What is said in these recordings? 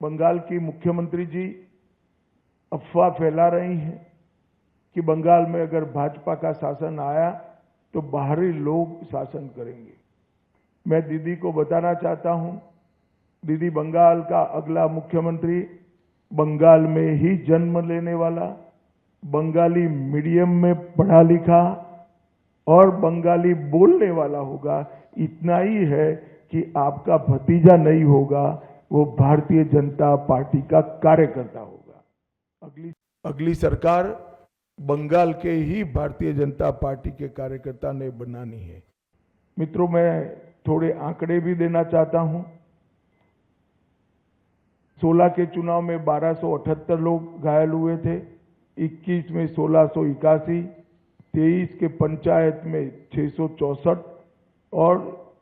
बंगाल की मुख्यमंत्री जी अफवाह फैला रही हैं कि बंगाल में अगर भाजपा का शासन आया तो बाहरी लोग शासन करेंगे। मैं दीदी को बताना चाहता हूं, दीदी बंगाल का अगला मुख्यमंत्री बंगाल में ही जन्म लेने वाला, बंगाली मीडियम में पढ़ा लिखा और बंगाली बोलने वाला होगा। इतना ही है कि आपका भतीजा नहीं होगा, वो भारतीय जनता पार्टी का कार्यकर्ता होगा। अगली सरकार बंगाल के ही भारतीय जनता पार्टी के कार्यकर्ता ने बनानी है। मित्रों, मैं थोड़े आंकड़े भी देना चाहता हूं। 16 के चुनाव में 1278 लोग घायल हुए थे, 21 में 1681, 23 के पंचायत में 664 और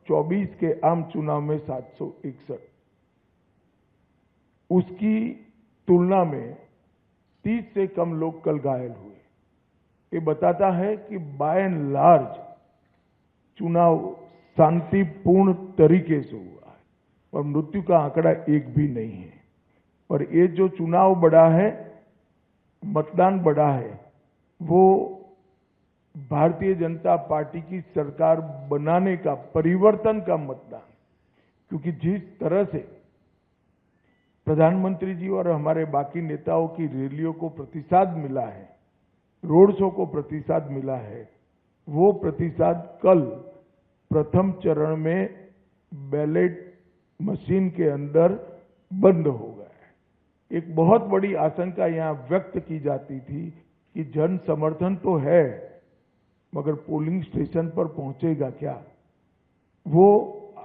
24 के आम चुनाव में 761। उसकी तुलना में 30 से कम लोग कल घायल हुए। ये बताता है कि बाय एंड लार्ज चुनाव शांतिपूर्ण तरीके से हुआ है और मृत्यु का आंकड़ा एक भी नहीं है। और ये जो चुनाव बढ़ा है, मतदान बढ़ा है, वो भारतीय जनता पार्टी की सरकार बनाने का, परिवर्तन का मतदान। क्योंकि जिस तरह से प्रधानमंत्री जी और हमारे बाकी नेताओं की रैलियों को प्रतिसाद मिला है, रोड शो को प्रतिसाद मिला है, वो प्रतिसाद कल प्रथम चरण में बैलेट मशीन के अंदर बंद हो गया है। एक बहुत बड़ी आशंका यहां व्यक्त की जाती थी कि जन समर्थन तो है, मगर पोलिंग स्टेशन पर पहुंचेगा क्या? वो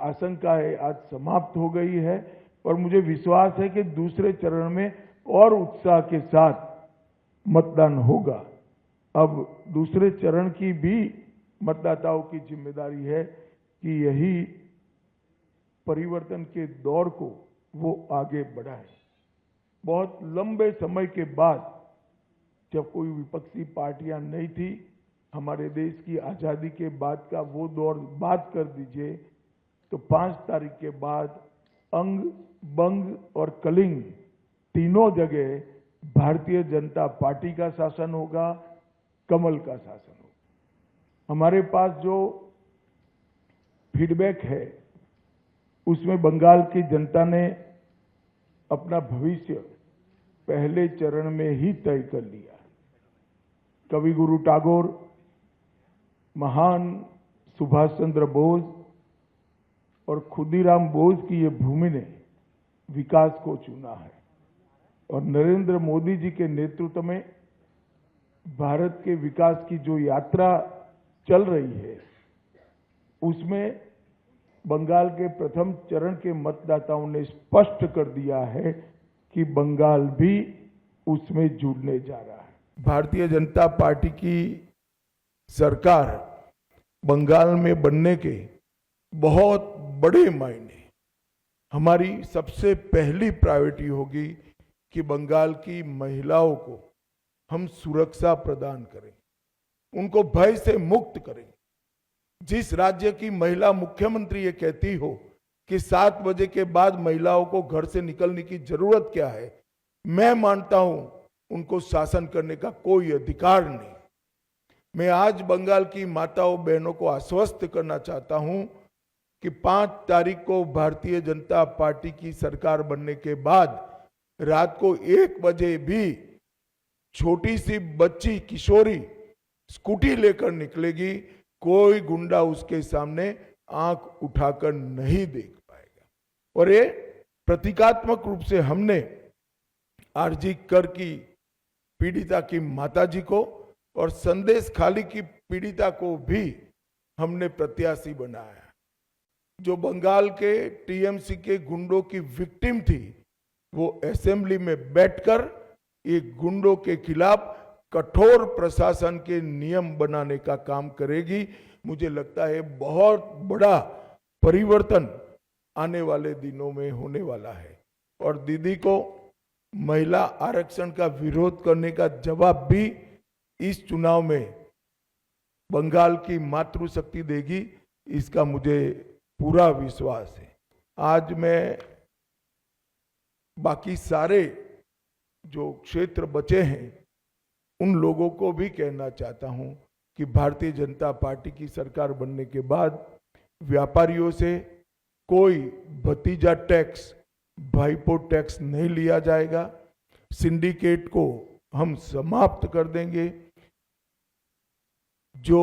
आशंका आज समाप्त हो गई है और मुझे विश्वास है कि दूसरे चरण में और उत्साह के साथ मतदान होगा। अब दूसरे चरण की भी मतदाताओं की जिम्मेदारी है कि यही परिवर्तन के दौर को वो आगे बढ़ाए। बहुत लंबे समय के बाद, जब कोई विपक्षी पार्टियां नहीं थी, हमारे देश की आजादी के बाद का वो दौर बात कर दीजिए, तो 5 तारीख के बाद अंग, बंग और कलिंग तीनों जगह भारतीय जनता पार्टी का शासन होगा, कमल का शासन होगा। हमारे पास जो फीडबैक है, उसमें बंगाल की जनता ने अपना भविष्य पहले चरण में ही तय कर लिया। कवि गुरु टैगोर, महान सुभाष चंद्र बोस और खुदीराम बोस की ये भूमि ने विकास को चुना है और नरेंद्र मोदी जी के नेतृत्व में भारत के विकास की जो यात्रा चल रही है, उसमें बंगाल के प्रथम चरण के मतदाताओं ने स्पष्ट कर दिया है कि बंगाल भी उसमें जुड़ने जा रहा है। भारतीय जनता पार्टी की सरकार बंगाल में बनने के बहुत बड़े मायने, हमारी सबसे पहली प्रायोरिटी होगी कि बंगाल की महिलाओं को हम सुरक्षा प्रदान करें, उनको भय से मुक्त करें। जिस राज्य की महिला मुख्यमंत्री ये कहती हो कि 7 बजे के बाद महिलाओं को घर से निकलने की जरूरत क्या है, मैं मानता हूं उनको शासन करने का कोई अधिकार नहीं। मैं आज बंगाल की माताओं बहनों को आश्वस्त करना चाहता हूं कि 5 तारीख को भारतीय जनता पार्टी की सरकार बनने के बाद रात को 1 बजे भी छोटी सी बच्ची, किशोरी स्कूटी लेकर निकलेगी, कोई गुंडा उसके सामने आंख उठाकर नहीं देख पाएगा। और ये प्रतीकात्मक रूप से हमने आरजी कर की पीड़िता की माताजी को और संदेश खाली की पीड़िता को भी हमने प्रत्याशी बनाया। जो बंगाल के टीएमसी के गुंडों की विक्टिम थी, वो असेंबली में बैठकर ये गुंडों के खिलाफ कठोर प्रशासन के नियम बनाने का काम करेगी। मुझे लगता है बहुत बड़ा परिवर्तन आने वाले दिनों में होने वाला है। और दीदी को महिला आरक्षण का विरोध करने का जवाब भी इस चुनाव में बंगाल की मातृशक्ति देगी, इसका मुझे पूरा विश्वास है। आज मैं बाकी सारे जो क्षेत्र बचे हैं उन लोगों को भी कहना चाहता हूं कि भारतीय जनता पार्टी की सरकार बनने के बाद व्यापारियों से कोई भतीजा टैक्स, भाईपो टैक्स नहीं लिया जाएगा। सिंडिकेट को हम समाप्त कर देंगे। जो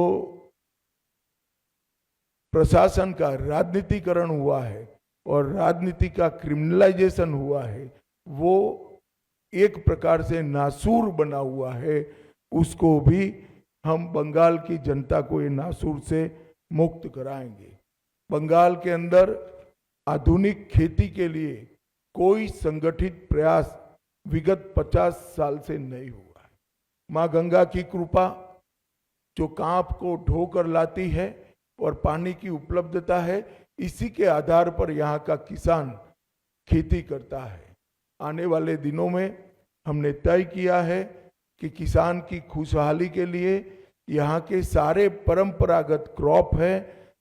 प्रशासन का राजनीतिकरण हुआ है और राजनीति का क्रिमिनलाइजेशन हुआ है, वो एक प्रकार से नासूर बना हुआ है, उसको भी हम बंगाल की जनता को ये नासूर से मुक्त कराएंगे। बंगाल के अंदर आधुनिक खेती के लिए कोई संगठित प्रयास विगत 50 साल से नहीं हुआ है। मां गंगा की कृपा जो कांप को ढोकर लाती है और पानी की उपलब्धता है, इसी के आधार पर यहाँ का किसान खेती करता है। आने वाले दिनों में हमने तय किया है कि किसान की खुशहाली के लिए यहाँ के सारे परंपरागत क्रॉप है,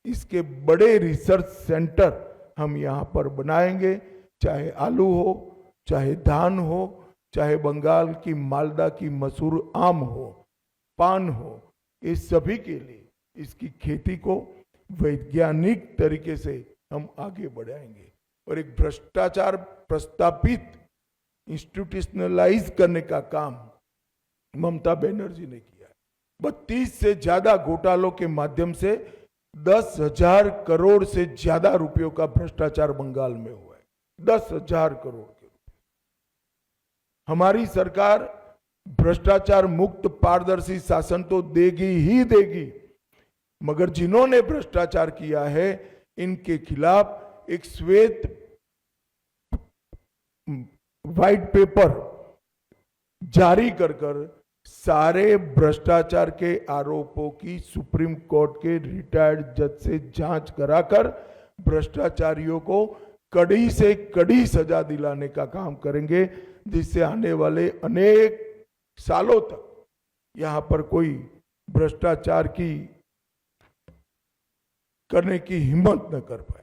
इसके बड़े रिसर्च सेंटर हम यहाँ पर बनाएंगे, चाहे आलू हो, चाहे धान हो, चाहे बंगाल की मालदा की मसूर आम हो, पान हो, इस सभी के लिए इसकी खेती को वैज्ञानिक तरीके से हम आगे बढ़ाएंगे। और एक भ्रष्टाचार प्रस्तापित इंस्टीट्यूशनलाइज करने का काम ममता बनर्जी ने किया। 32 से ज्यादा घोटालों के माध्यम से 10,000 करोड़ से ज्यादा रुपयों का भ्रष्टाचार बंगाल में हुआ है। 10,000 करोड़ के रुपए। हमारी सरकार भ्रष्टाचार मुक्त पारदर्शी शासन तो देगी ही देगी, मगर जिन्होंने भ्रष्टाचार किया है इनके खिलाफ एक श्वेत व्हाइट पेपर जारी कर सारे भ्रष्टाचार के आरोपों की सुप्रीम कोर्ट के रिटायर्ड जज से जांच कराकर भ्रष्टाचारियों को कड़ी से कड़ी सजा दिलाने का काम करेंगे, जिससे आने वाले अनेक सालों तक यहां पर कोई भ्रष्टाचार की करने की हिम्मत न कर पाए।